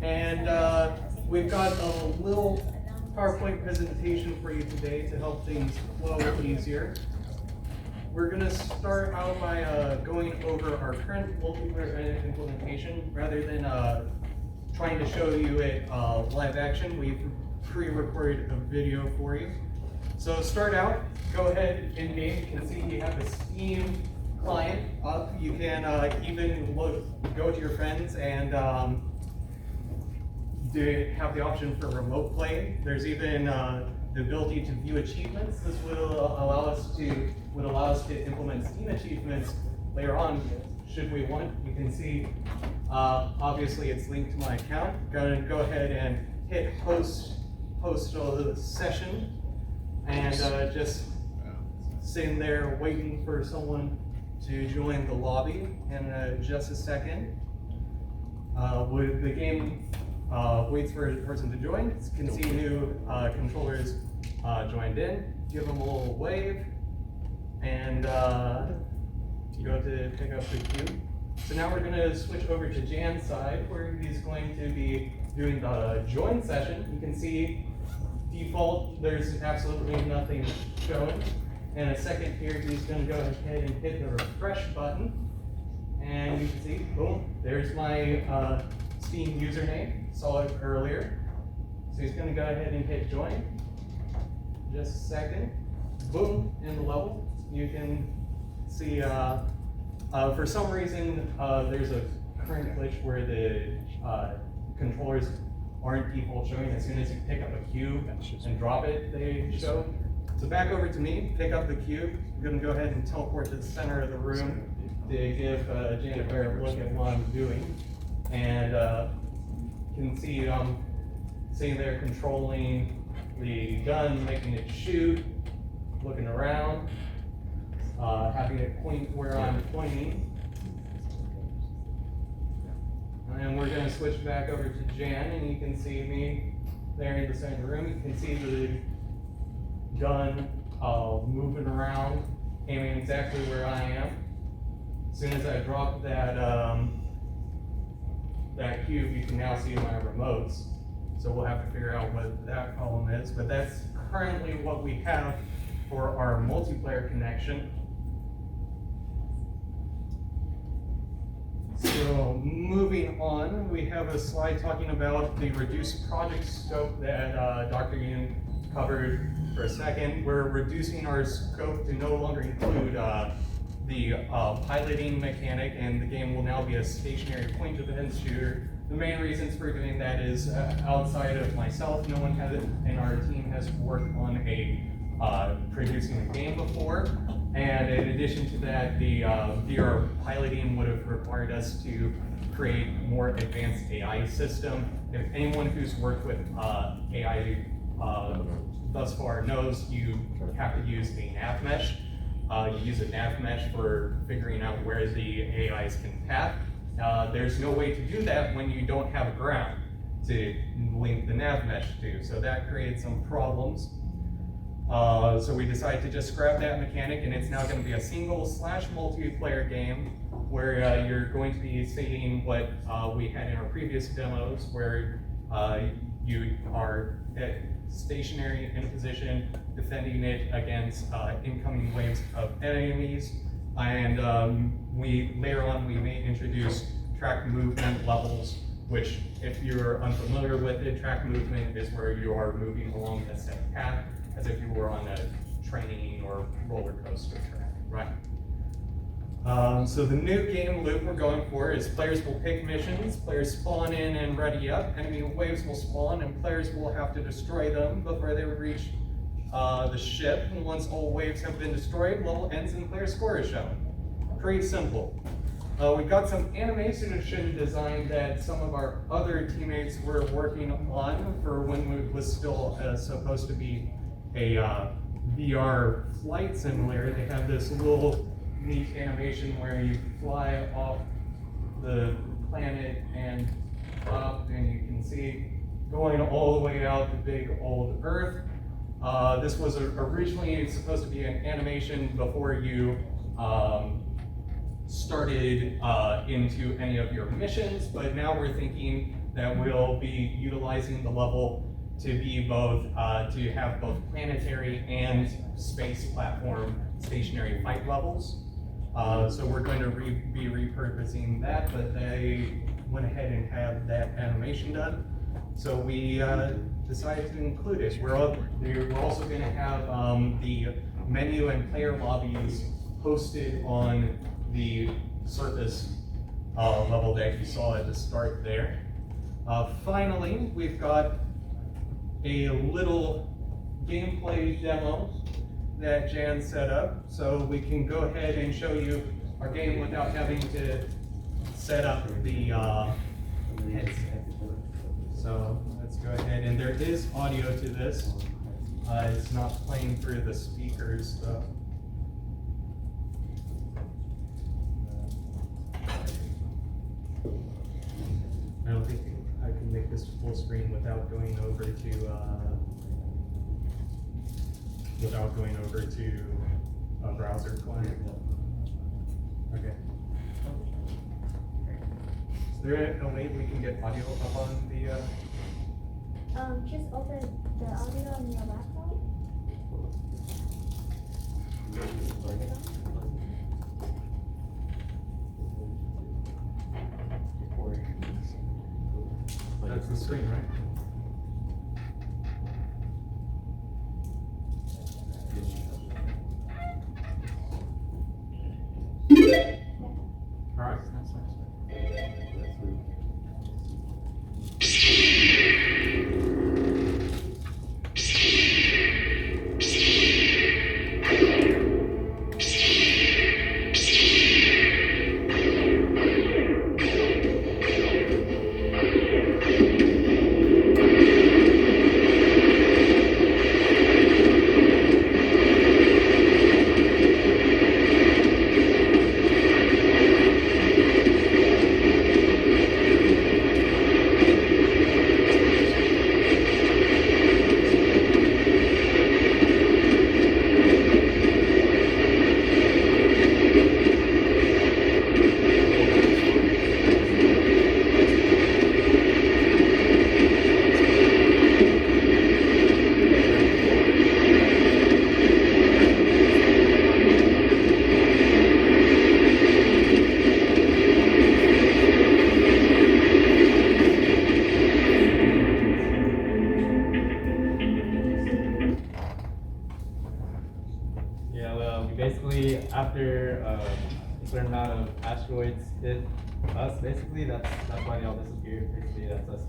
And we've got a little PowerPoint presentation for you today to help things flow easier. We're going to start out by going over our current multiplayer implementation. Rather than trying to show you it live action, we've pre-recorded a video for you. So start out, go ahead in game. You can see you have a Steam client up. You can even go to your friends and have the option for remote play. There's even the ability to view achievements. This will allow us to implement Steam achievements later on, should we want. You can see, obviously it's linked to my account. Go ahead and hit host the session, and just sitting there waiting for someone to join the lobby in just a second. The game waits for a person to join. You can see new controllers joined in. Give them a little wave, and go to pick up the cube. So now we're going to switch over to Jan's side, where he's going to be doing the join session. You can see default, there's absolutely nothing showing. In a second here, he's going to go ahead and hit the refresh button. And you can see, boom, there's my Steam username. Saw it earlier. So he's going to go ahead and hit join. Just a second. Boom, in the level. You can see, for some reason, there's a current glitch where the controllers aren't default showing. As soon as you pick up a cube and drop it, they show. So back over to me, pick up the cube. I'm going to go ahead and teleport to the center of the room to give Jan a better look at what I'm doing. And you can see I'm sitting there controlling the gun, making it shoot, looking around, having it point where I'm pointing. And we're going to switch back over to Jan, and you can see me there in the center of the room. You can see the gun moving around, aiming exactly where I am. As soon as I drop that that cube, you can now see my remotes. So we'll have to figure out what that problem is. But that's currently what we have for our multiplayer connection. So moving on, we have a slide talking about the reduced project scope that Dr. Yoon covered for a second. We're reducing our scope to no longer include the piloting mechanic, and the game will now be a stationary point-of-event shooter. The main reasons for doing that is outside of myself, no one in our team has worked on producing a game before. And in addition to that, the VR piloting would have required us to create more advanced AI system. If anyone who's worked with AI thus far knows, you have to use a nav mesh. You use a nav mesh for figuring out where the AIs can path. There's no way to do that when you don't have a ground to link the nav mesh to, so that creates some problems. So we decided to just scrap that mechanic, and it's now going to be a single/multiplayer game where you're going to be seeing what we had in our previous demos, where you are stationary in a position, defending it against incoming waves of enemies. And later on we may introduce track movement levels, which, if you're unfamiliar with it, track movement is where you are moving along a set path, as if you were on a train or roller coaster track, right? So the new game loop we're going for is players will pick missions, players spawn in and ready up, enemy waves will spawn, and players will have to destroy them before they reach the ship. And once all waves have been destroyed, level ends and player score is shown. Pretty simple. We've got some animation design that some of our other teammates were working on for when it was still supposed to be a VR flight simulator. They have this little neat animation where you fly off the planet and up, and you can see going all the way out to big old Earth. This was originally supposed to be an animation before you started into any of your missions, but now we're thinking that will be utilizing the level to be both, to have both planetary and space platform stationary fight levels. So we're going to be repurposing that, but they went ahead and have that animation done. So we decided to include it. We're also going to have the menu and player lobbies hosted on the surface level that you saw at the start there. Finally, we've got a little gameplay demo that Jan set up, so we can go ahead and show you our game without having to set up the headset. So let's go ahead, and there is audio to this. It's not playing through the speakers though. I don't think I can make this full screen without going over to a browser client. Okay. Is there a way we can get audio up on the? Just open the audio on your laptop. That's the screen, right? All right. Basically, after a certain amount of asteroids hit us, basically that's why they all disappeared. Basically, that's us